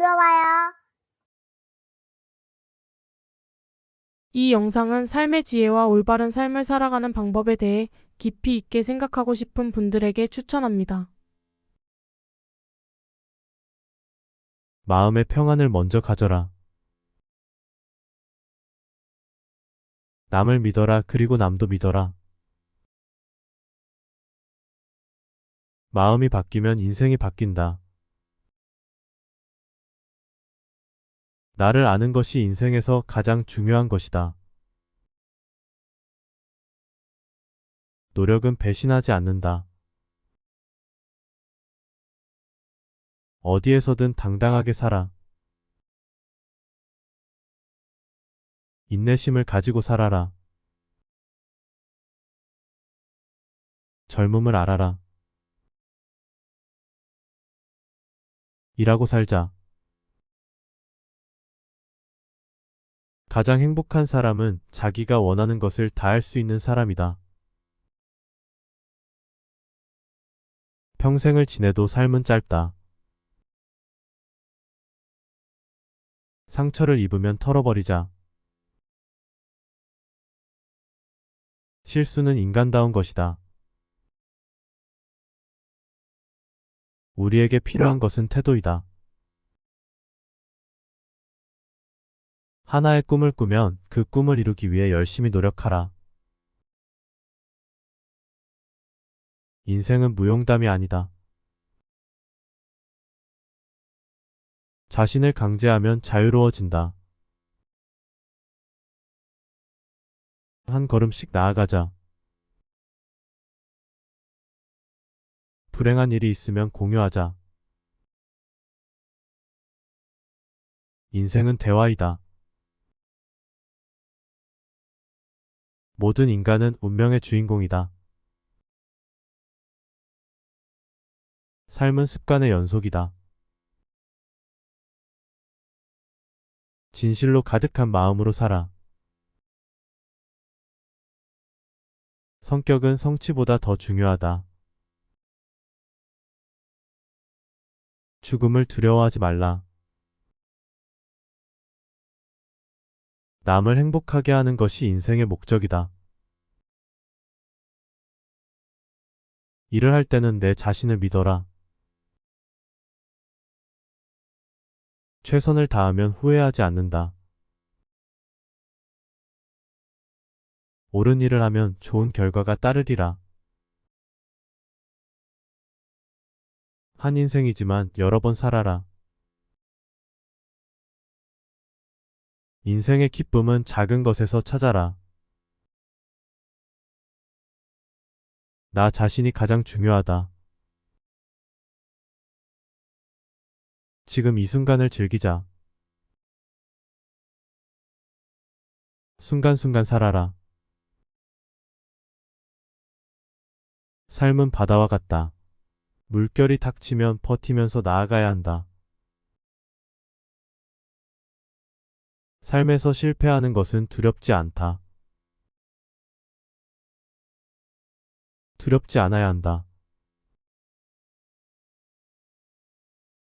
들어와요. 이 영상은 삶의 지혜와 올바른 삶을 살아가는 방법에 대해 깊이 있게 생각하고 싶은 분들에게 추천합니다. 마음의 평안을 먼저 가져라. 남을 믿어라. 그리고 남도 믿어라. 마음이 바뀌면 인생이 바뀐다. 나를 아는 것이 인생에서 가장 중요한 것이다. 노력은 배신하지 않는다. 어디에서든 당당하게 살아. 인내심을 가지고 살아라. 젊음을 알아라. 일하고 살자. 가장 행복한 사람은 자기가 원하는 것을 다 할 수 있는 사람이다. 평생을 지내도 삶은 짧다. 상처를 입으면 털어버리자. 실수는 인간다운 것이다. 우리에게 필요한 것은 태도이다. 하나의 꿈을 꾸면 그 꿈을 이루기 위해 열심히 노력하라. 인생은 무용담이 아니다. 자신을 강제하면 자유로워진다. 한 걸음씩 나아가자. 불행한 일이 있으면 공유하자. 인생은 대화이다. 모든 인간은 운명의 주인공이다. 삶은 습관의 연속이다. 진실로 가득한 마음으로 살아. 성격은 성취보다 더 중요하다. 죽음을 두려워하지 말라. 남을 행복하게 하는 것이 인생의 목적이다. 일을 할 때는 내 자신을 믿어라. 최선을 다하면 후회하지 않는다. 옳은 일을 하면 좋은 결과가 따르리라. 한 인생이지만 여러 번 살아라. 인생의 기쁨은 작은 것에서 찾아라. 나 자신이 가장 중요하다. 지금 이 순간을 즐기자. 순간순간 살아라. 삶은 바다와 같다. 물결이 닥치면 버티면서 나아가야 한다. 삶에서 실패하는 것은 두렵지 않다. 두렵지 않아야 한다.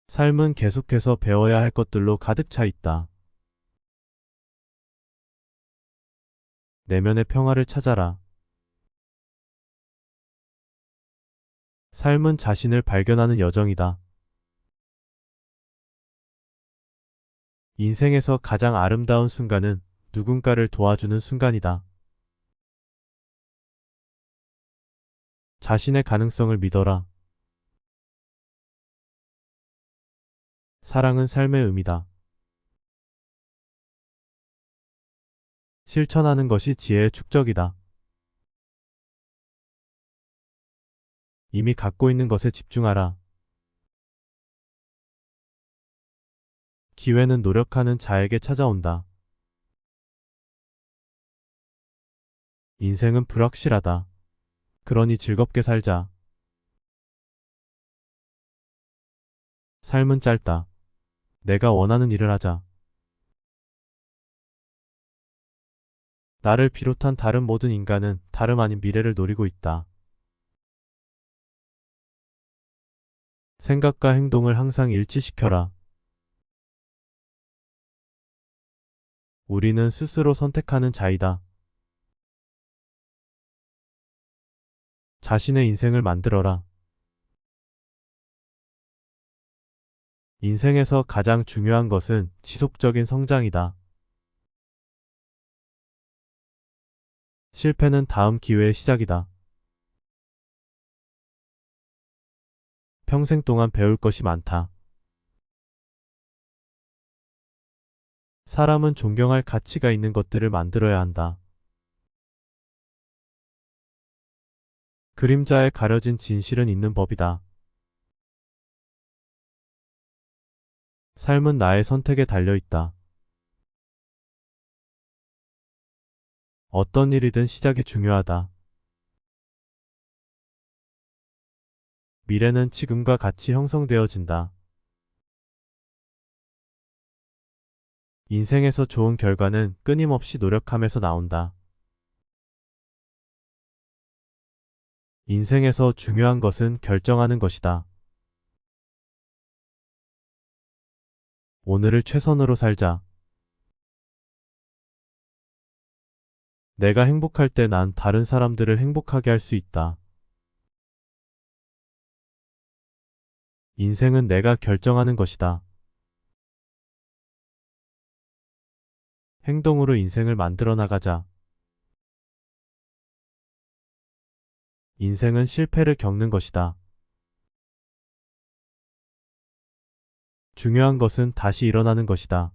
삶은 계속해서 배워야 할 것들로 가득 차 있다. 내면의 평화를 찾아라. 삶은 자신을 발견하는 여정이다. 인생에서 가장 아름다운 순간은 누군가를 도와주는 순간이다. 자신의 가능성을 믿어라. 사랑은 삶의 의미다. 실천하는 것이 지혜의 축적이다. 이미 갖고 있는 것에 집중하라. 기회는 노력하는 자에게 찾아온다. 인생은 불확실하다. 그러니 즐겁게 살자. 삶은 짧다. 내가 원하는 일을 하자. 나를 비롯한 다른 모든 인간은 다름 아닌 미래를 노리고 있다. 생각과 행동을 항상 일치시켜라. 우리는 스스로 선택하는 자이다. 자신의 인생을 만들어라. 인생에서 가장 중요한 것은 지속적인 성장이다. 실패는 다음 기회의 시작이다. 평생 동안 배울 것이 많다. 사람은 존경할 가치가 있는 것들을 만들어야 한다. 그림자에 가려진 진실은 있는 법이다. 삶은 나의 선택에 달려 있다. 어떤 일이든 시작이 중요하다. 미래는 지금과 같이 형성되어진다. 인생에서 좋은 결과는 끊임없이 노력함에서 나온다. 인생에서 중요한 것은 결정하는 것이다. 오늘을 최선으로 살자. 내가 행복할 때 난 다른 사람들을 행복하게 할 수 있다. 인생은 내가 결정하는 것이다. 행동으로 인생을 만들어 나가자. 인생은 실패를 겪는 것이다. 중요한 것은 다시 일어나는 것이다.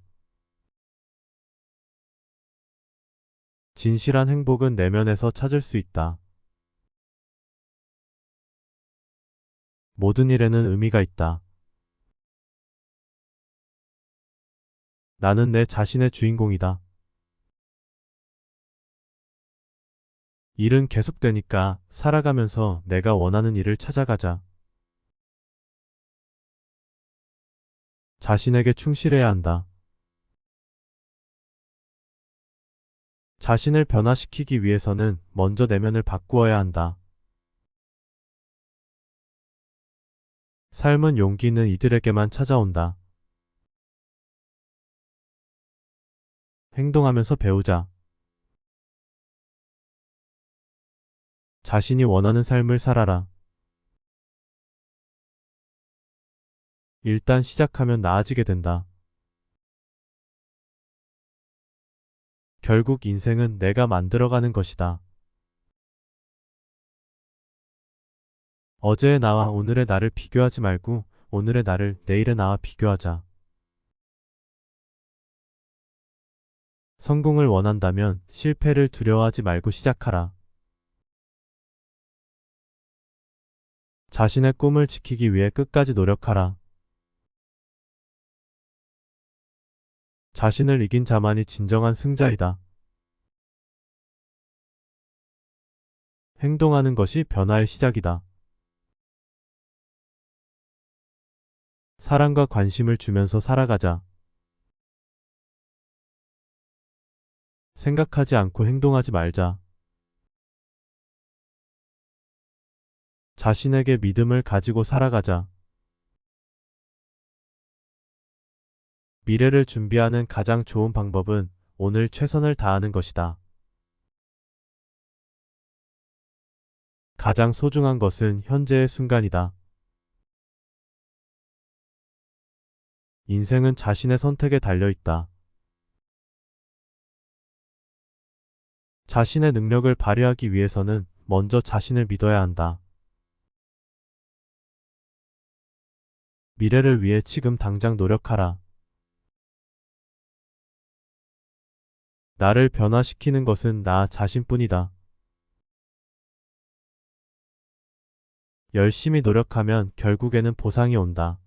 진실한 행복은 내면에서 찾을 수 있다. 모든 일에는 의미가 있다. 나는 내 자신의 주인공이다. 일은 계속되니까 살아가면서 내가 원하는 일을 찾아가자. 자신에게 충실해야 한다. 자신을 변화시키기 위해서는 먼저 내면을 바꾸어야 한다. 삶은 용기 있는 이들에게만 찾아온다. 행동하면서 배우자. 자신이 원하는 삶을 살아라. 일단 시작하면 나아지게 된다. 결국 인생은 내가 만들어가는 것이다. 어제의 나와 오늘의 나를 비교하지 말고 오늘의 나를 내일의 나와 비교하자. 성공을 원한다면 실패를 두려워하지 말고 시작하라. 자신의 꿈을 지키기 위해 끝까지 노력하라. 자신을 이긴 자만이 진정한 승자이다. 행동하는 것이 변화의 시작이다. 사랑과 관심을 주면서 살아가자. 생각하지 않고 행동하지 말자. 자신에게 믿음을 가지고 살아가자. 미래를 준비하는 가장 좋은 방법은 오늘 최선을 다하는 것이다. 가장 소중한 것은 현재의 순간이다. 인생은 자신의 선택에 달려 있다. 자신의 능력을 발휘하기 위해서는 먼저 자신을 믿어야 한다. 미래를 위해 지금 당장 노력하라. 나를 변화시키는 것은 나 자신뿐이다. 열심히 노력하면 결국에는 보상이 온다.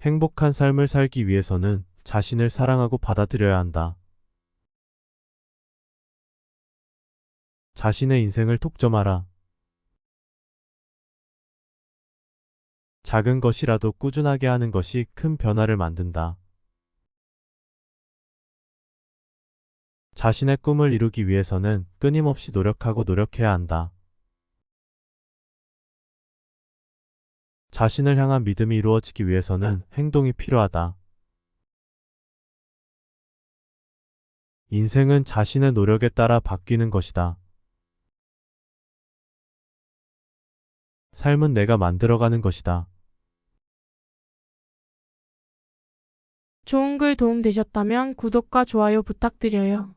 행복한 삶을 살기 위해서는 자신을 사랑하고 받아들여야 한다. 자신의 인생을 독점하라. 작은 것이라도 꾸준하게 하는 것이 큰 변화를 만든다. 자신의 꿈을 이루기 위해서는 끊임없이 노력하고 노력해야 한다. 자신을 향한 믿음이 이루어지기 위해서는 행동이 필요하다. 인생은 자신의 노력에 따라 바뀌는 것이다. 삶은 내가 만들어가는 것이다. 좋은 글 도움 되셨다면 구독과 좋아요 부탁드려요.